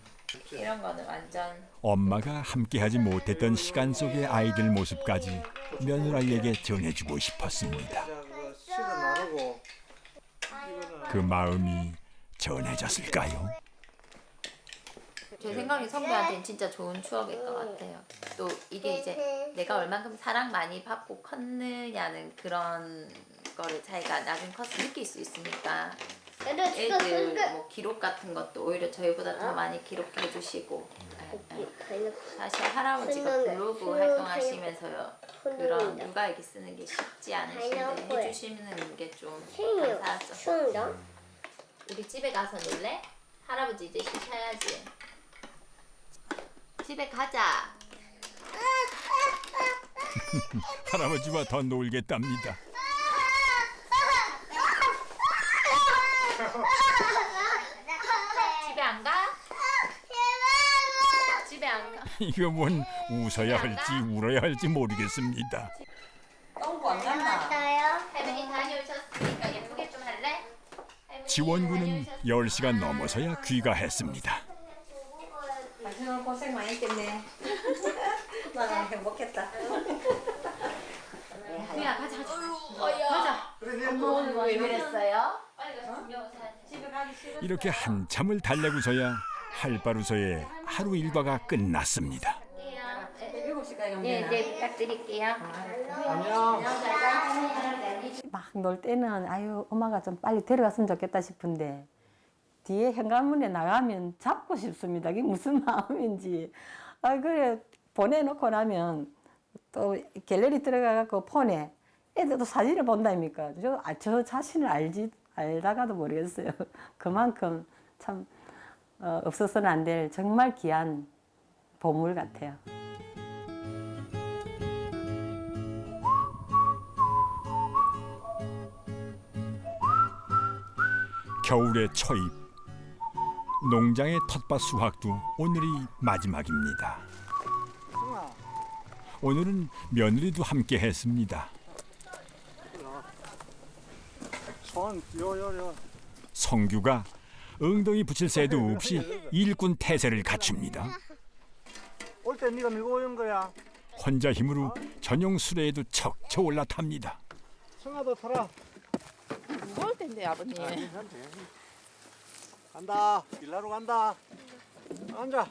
이런 거는 완전 엄마가 함께하지 못했던 시간 속의 아이들 모습까지 며느라에게 전해주고 싶었습니다. 그 마음이 전해졌을까요? 제 생각에 성규한테는 진짜 좋은 추억일 것 같아요. 또 이게 이제 내가 얼만큼 사랑 많이 받고 컸느냐는 그런 거를 자기가 나중에 커서 느낄 수 있으니까 애들 뭐 기록 같은 것도 오히려 저희보다 더 많이 기록해 주시고 사실 할아버지가 블로그 활동하시면서요 그런 육아일기 쓰는 게 쉽지 않으신데 해주시는 게 좀 감사하죠. 우리 집에 가서 놀래? 할아버지 이제 쉬셔야지. 집에 가자. 할아버지와 더 놀겠답니다. 집에 안 가? 집에 안 가? 이거 뭔 웃어야 할지 울어야 할지 모르겠습니다. 똥구 안 갔나? 할머니 다녀오셨으니까 예쁘게 좀 할래? 지원군은 10시간 넘어서야 귀가했습니다. 당신은 고생 많이 했겠네. 나는 행복했다. 그냥 가자. 가자. 엄마 왜 그랬어요? 빨리 가서 준비하고 집에 가기 싫어. 이렇게 한참을 달래고서야 할바루서의 하루 일과가 끝났습니다. 7시까지 네, 부탁드릴게요. 안녕. 막 놀 때는 아유 엄마가 좀 빨리 데려갔으면 좋겠다 싶은데 뒤에 현관문에 나가면 잡고 싶습니다. 그게 무슨 마음인지. 아 그래 보내놓고 나면 또 갤러리 들어가갖고 폰에 애들도 사진을 본다니까. 저 자신을 알다가도 모르겠어요. 그만큼 참 없어서는 안 될 정말 귀한 보물 같아요. 겨울의 초입, 농장의 텃밭 수확도 오늘이 마지막입니다. 오늘은 며느리도 함께 했습니다. 손 요. 성규가 엉덩이 붙일 새도 없이 일꾼 태세를 갖춥니다. 올 때 네가 밀고 온 거야. 혼자 힘으로 전용 수레에도 척척 올라탑니다. 승아도 타라. 무거울 텐데 아버님. 간다. 일하러 간다. 앉아.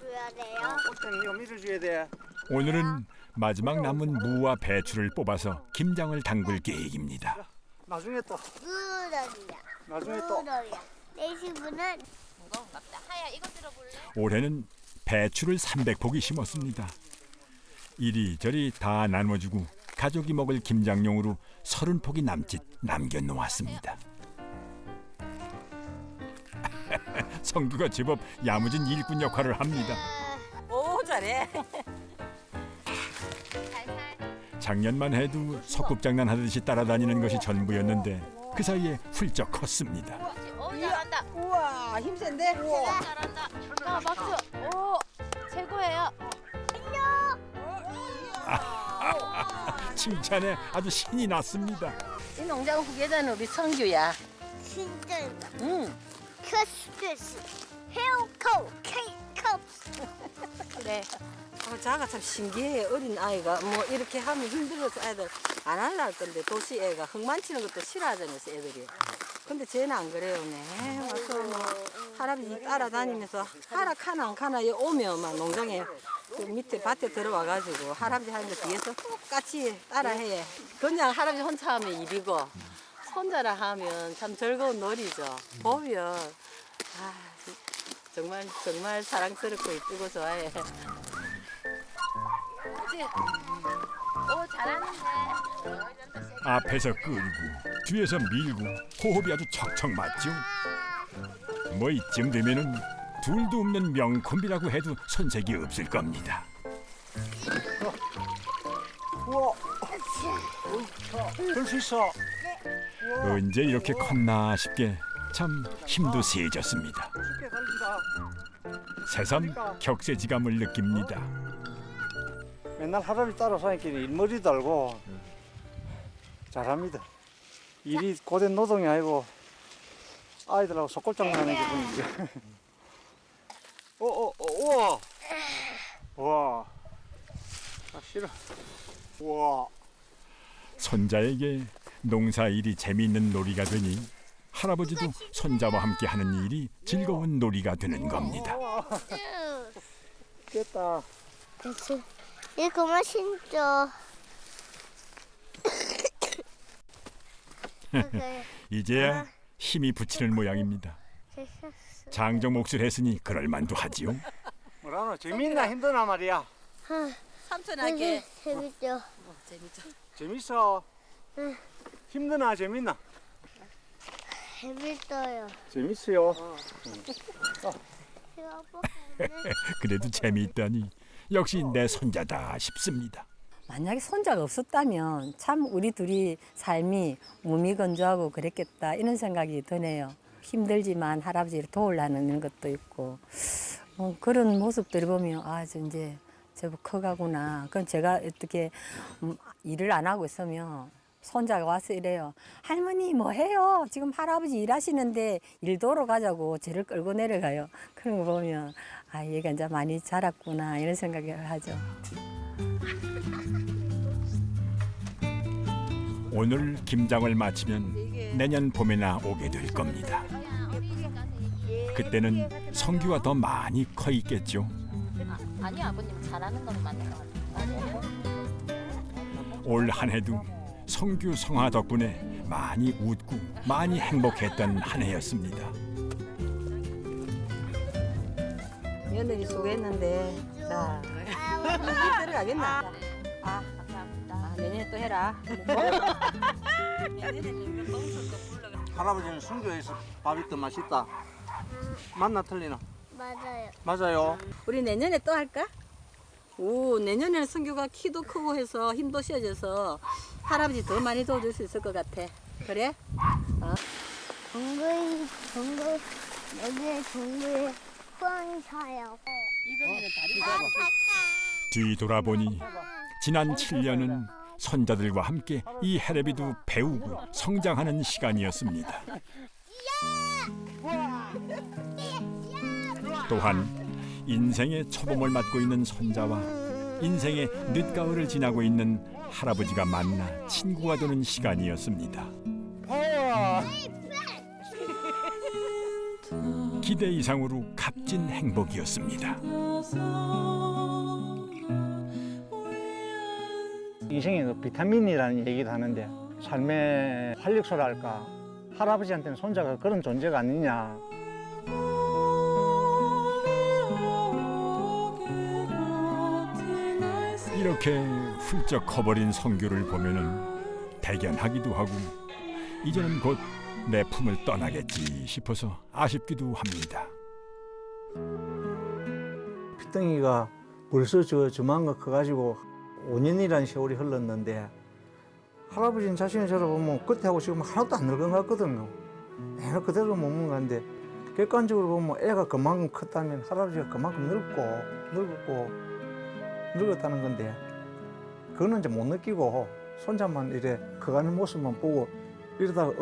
해야 돼요? 올때 네가 밀어줘야 돼. 오늘은 마지막 남은 무와 배추를 뽑아서 김장을 담글 계획입니다. 나중에 또. 무더기야. 나중에 또. 무더기야. 내 집은 무거운가 보다. 하야 이거 들어볼래? 올해는 배추를 300포기 심었습니다. 이리저리 다 나눠주고 가족이 먹을 김장용으로 30포기 남짓 남겨놓았습니다. 성규가 제법 야무진 일꾼 역할을 합니다. 오 잘해. 작년만 해도 소꿉장난 하듯이 따라다니는 것이 전부였는데 그 사이에 훌쩍 컸습니다. 잘한다. 우와 힘센데. 우와. 잘한다. 자 박수. 오 최고예요. 칭찬에 아주 신이 났습니다. 이 농장 후계자는 우리 성규야. 진짜. 응. 크스크스. 헤어코 케이컵. 그래. 자가 참 신기해. 어린 아이가 뭐 이렇게 하면 힘들어서 애들 안 할라 할 건데 도시 애가 흙만치는 것도 싫어하잖아요 애들이. 근데 쟤는 안 그래요. 네. 와서 뭐 할아버지 따라다니면서 하라 카나 안 카나 여기 오면 막 농장에 그 밑에 밭에 들어와가지고 할아버지 하는 거 뒤에서 똑같이 따라해. 그냥 할아버지 혼자 하면 일이고 손자라 하면 참 즐거운 놀이죠. 보면 정말 사랑스럽고 이쁘고 좋아해. 그치? 오 잘하는데. 앞에서 끌고 뒤에서 밀고 호흡이 아주 척척 맞죠. 뭐 이쯤 되면은 둘도 없는 명콤비라고 해도 손색이 없을 겁니다. 우와. 들 수 있어. 언제 이렇게 컸나 싶게 참 힘도 세졌습니다. 쉽게 달린다. 새삼 격세지감을 느낍니다. 맨날 할아버지 따라 사니까 일머리 달고 잘합니다. 일이 고된 노동이 아니고 아이들하고 속골장 나는 기분이죠. 우와. 우와. 아, 싫어. 우와. 손자에게 농사일이 재미있는 놀이가 되니 할아버지도 손자와 함께 하는 일이 즐거운 놀이가 되는 겁니다. 됐다. 됐어. 얘 그만 신죠. 이제야 힘이 붙이는 모양입니다. 장정 몫을 했으니 그럴만도 하지요. 뭐라노? 재밌나 힘드나 말이야? 삼촌에게 재밌죠. 재밌죠. 재밌어. 응. 힘드나 재밌나? 재밌어요. 재밌어요. 그래도 재미있다니 역시 내 손자다 싶습니다. 만약에 손자가 없었다면 참 우리 둘이 삶이 무미건조하고 그랬겠다 이런 생각이 드네요. 힘들지만 할아버지를 도우려는 것도 있고 그런 모습들을 보면 아, 이제 저거 커가구나. 그럼 제가 어떻게 일을 안 하고 있으면 손자가 와서 이래요. 할머니 뭐 해요? 지금 할아버지 일하시는데 일 도로 가자고 저를 끌고 내려가요. 그런 거 보면 아, 얘가 이제 많이 자랐구나 이런 생각을 하죠. 오늘 김장을 마치면 내년 봄에나 오게 될 겁니다. 그때는 성규가 더 많이 커 있겠죠. 아니요 아버님 잘하는 건 맞는 것 같아요. 올 한 해도 성규 성화 덕분에 많이 웃고 많이 행복했던 한 해였습니다. 며느리 수고했는데 자 이 들어가겠나? 아 감사합니다. 내년에 또 해라. 할아버지는 순교에서 밥이 더 맛있다. 맞나 틀리나? 맞아요. 맞아요. 우리 내년에 또 할까? 오, 내년에는 성규가 키도 크고 해서 힘도 세져서 할아버지 더 많이 도와줄 수 있을 것 같아. 그래? 동굴 여기 동굴 호랑이 사요. 뒤돌아보니 지난 7년은 손자들과 함께 이 해레비도 배우고 성장하는 시간이었습니다. 또한 인생의 초봄을 맞고 있는 손자와 인생의 늦가을을 지나고 있는 할아버지가 만나 친구가 되는 시간이었습니다. 기대 이상으로 값진 행복이었습니다. 인생에 그 비타민이라는 얘기도 하는데 삶의 활력소랄까 할아버지한테는 손자가 그런 존재가 아니냐. 이렇게 훌쩍 커버린 성규를 보면은 대견하기도 하고 이제는 곧 내 품을 떠나겠지 싶어서 아쉽기도 합니다. 피덩이가 벌써 저만큼 커가지고 5년이라는 세월이 흘렀는데 할아버지는 자신을 저러보면 그때하고 지금 하나도 안 늙은 것 같거든요. 내가 그대로 먹는 건데 객관적으로 보면 애가 그만큼 컸다면 할아버지가 그만큼 늙었다는 건데 그거는 이제 못 느끼고 손자만 이래 커가는 모습만 보고 이러다가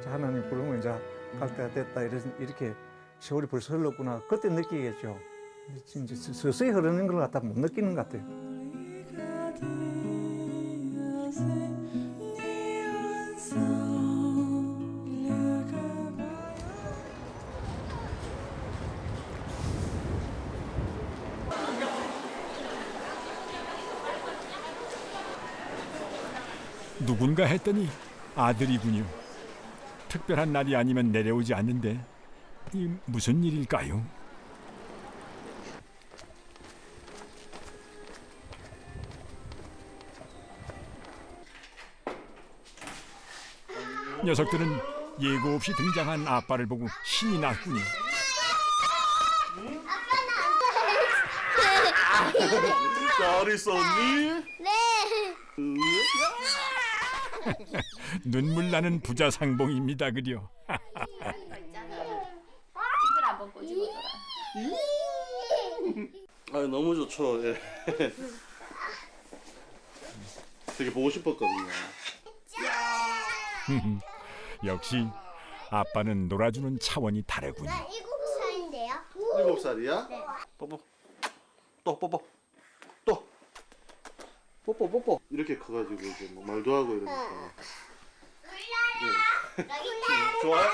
자, 하나님 부르면 이제 갈 때가 됐다 이렇게 세월이 벌써 흘렀구나 그때 느끼겠죠. 이제 서서히 흐르는 걸 갖다 못 느끼는 것 같아요. 누군가 했더니 아들이군요. 특별한 날이 아니면 내려오지 않는데 이 무슨 일일까요? 녀석들은 예고 없이 등장한 아빠를 보고 신이 났군요. 잘 있었니? 네. 눈물 나는 부자 상봉입니다, 그려. 입을 한번 꼬집어줘라. 아 너무 좋죠. 예. 되게 보고 싶었거든요. 역시 아빠는 놀아주는 차원이 다르군요. 7살인데요. 7살이야? 네. 뽀뽀. 또 뽀뽀. 또. 뽀뽀. 이렇게 커가지고 이제 뭐 말도 하고 이러니까. 네. 좋아요?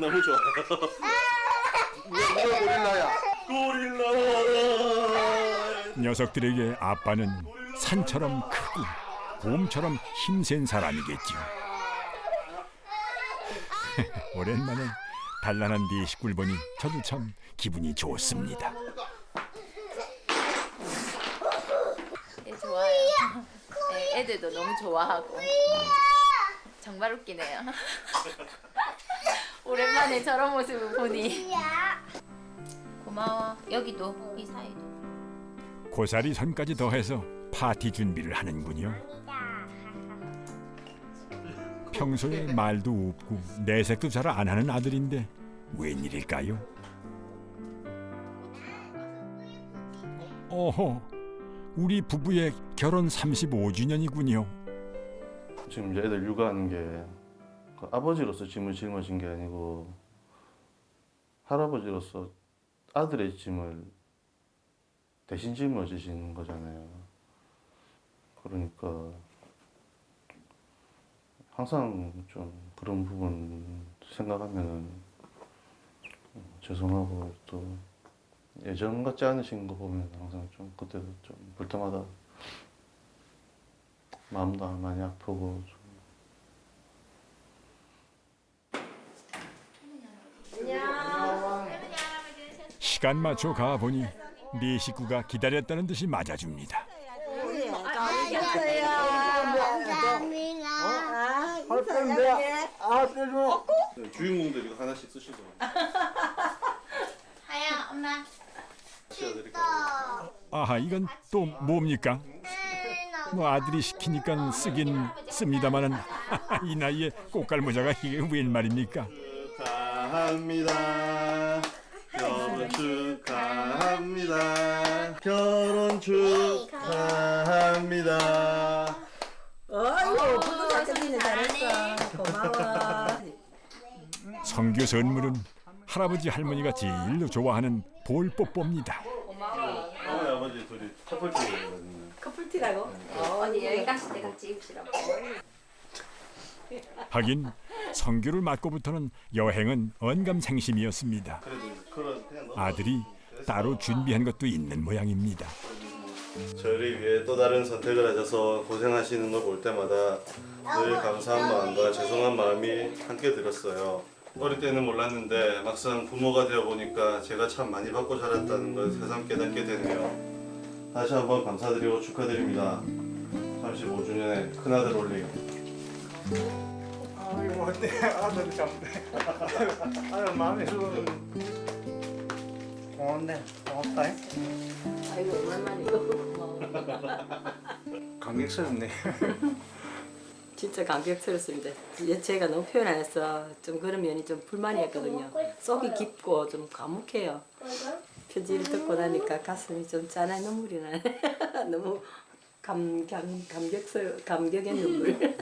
너무 좋아요. 누가 고릴라야? 고릴라. 녀석들에게 아빠는 산처럼 크고 곰처럼 힘센 사람이겠죠. 오랜만에 단란한 네 식구를 보니 저도 참 기분이 좋습니다. 예, 좋아요. 네, 애들도 너무 좋아하고. 정말 웃기네요. 오랜만에 저런 모습을 보니. 고마워. 여기도 이 사이도. 고사리 선까지 더해서 파티 준비를 하는군요. 평소에 말도 없고 내색도 잘 안 하는 아들인데 웬일일까요? 어허, 우리 부부의 결혼 35주년이군요. 지금 이제 애들 육아하는 게 그 아버지로서 짐을 짊어진 게 아니고 할아버지로서 아들의 짐을 대신 짊어지시는 거잖아요. 그러니까 항상 좀 그런 부분 생각하면은 죄송하고 또 예전 같지 않으신 거 보면 항상 좀 그때도 좀 볼 때마다 마음도 많이 아프고 좀 시간 맞춰 가보니 네 식구가 기다렸다는 듯이 맞아줍니다. 주인공들 이거 하나씩 쓰시고. 하야, 엄마. 아하, 이건 또 뭡니까? 뭐 아들이 시키니까 쓰긴 씁니다마는 이 나이에 꽃갈모자가 이게 웬 말입니까? 축하합니다. 결혼 축하합니다. 결혼 축하합니다. 아이고, 불도 잘 끄기는 잘했어. 고마워. 성교 선물은 할아버지 할머니가 제일 좋아하는 볼뽀뽀입니다. 어머니 아버지 둘이 커플티거든요. 커플티라고? 어디 여행 가실 때 같이 입으시라고. 하긴 성교를 맞고부터는 여행은 언감생심이었습니다. 아들이 따로 준비한 것도 있는 모양입니다. 저를 위해 또 다른 선택을 하셔서 고생하시는 걸 볼 때마다 늘 감사한 마음과 죄송한 마음이 함께 들었어요. 어릴 때는 몰랐는데 막상 부모가 되어 보니까 제가 참 많이 받고 자랐다는 걸 새삼 깨닫게 되네요. 다시 한번 감사드리고 축하드립니다. 35주년의 큰아들 올리. 아이고 어때 아들 참 아유 마음이 좀 고맙네 고맙다. 아이고, 오랜만이고 고마워. 감격스럽네. 진짜 감격스럽습니다. 제가 너무 표현 안 해서 좀 그런 면이 좀 불만이었거든요. 속이 깊고 좀 과묵해요. 편지를 듣고 나니까 가슴이 좀 짠한 눈물이 나네. 너무 감격의 눈물.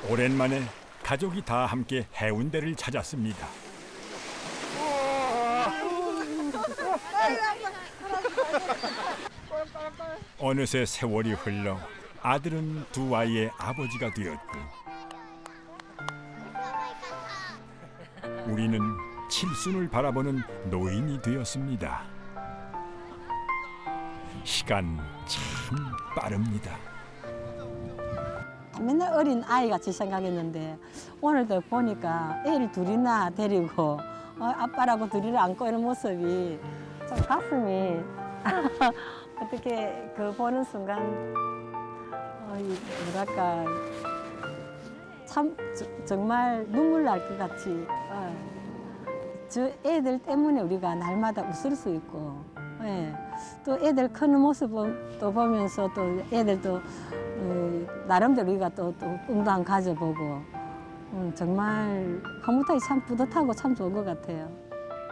오랜만에 가족이 다 함께 해운대를 찾았습니다. 어느새 세월이 흘러 아들은 두 아이의 아버지가 되었고 우리는 칠순을 바라보는 노인이 되었습니다. 시간 참 빠릅니다. 맨날 어린 아이 같이 생각했는데 오늘도 보니까 애를 둘이나 데리고 아빠라고 둘이를 안고 이런 모습이 좀 가슴이 어떻게 그 보는 순간 뭐랄까 참 정말 눈물 날 것 같이 저 애들 때문에 우리가 날마다 웃을 수 있고 또 애들 크는 모습을 또 보면서 또 애들도 나름대로 우리가 또 꿈도 안 가져보고 정말 흐뭇하게 참 뿌듯하고 참 좋은 것 같아요.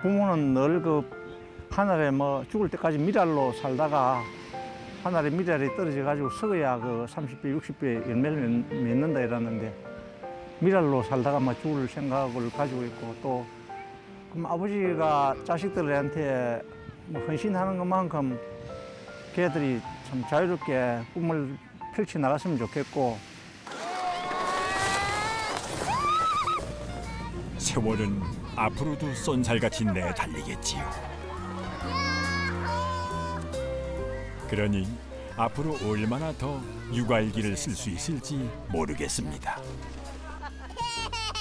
부모는 늘 그 하늘에 뭐 죽을 때까지 미랄로 살다가 하늘에 미랄이 떨어져 가지고 썩어야 그 30배, 60배 열매를 맺는다 이러는데 미랄로 살다가 막 죽을 생각을 가지고 있고 또 그럼 아버지가 자식들한테 뭐 헌신하는 것만큼 걔들이 참 자유롭게 꿈을 펼쳐 나갔으면 좋겠고 세월은 앞으로도 쏜살같이 내달리겠지요. 그러니 앞으로 얼마나 더 육아일기를 쓸 수 있을지 모르겠습니다.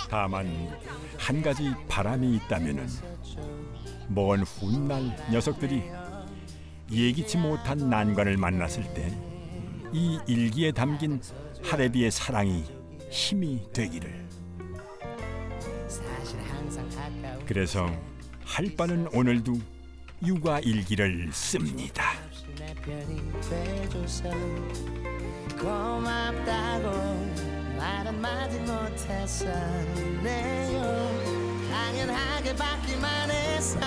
다만 한 가지 바람이 있다면은 먼 훗날 녀석들이 예기치 못한 난관을 만났을 때 이 일기에 담긴 할애비의 사랑이 힘이 되기를. 그래서 할바는 오늘도 육아 일기를 씁니다. 고맙다고 말은 하지 못했었네요. 당연하게 받기만 했어.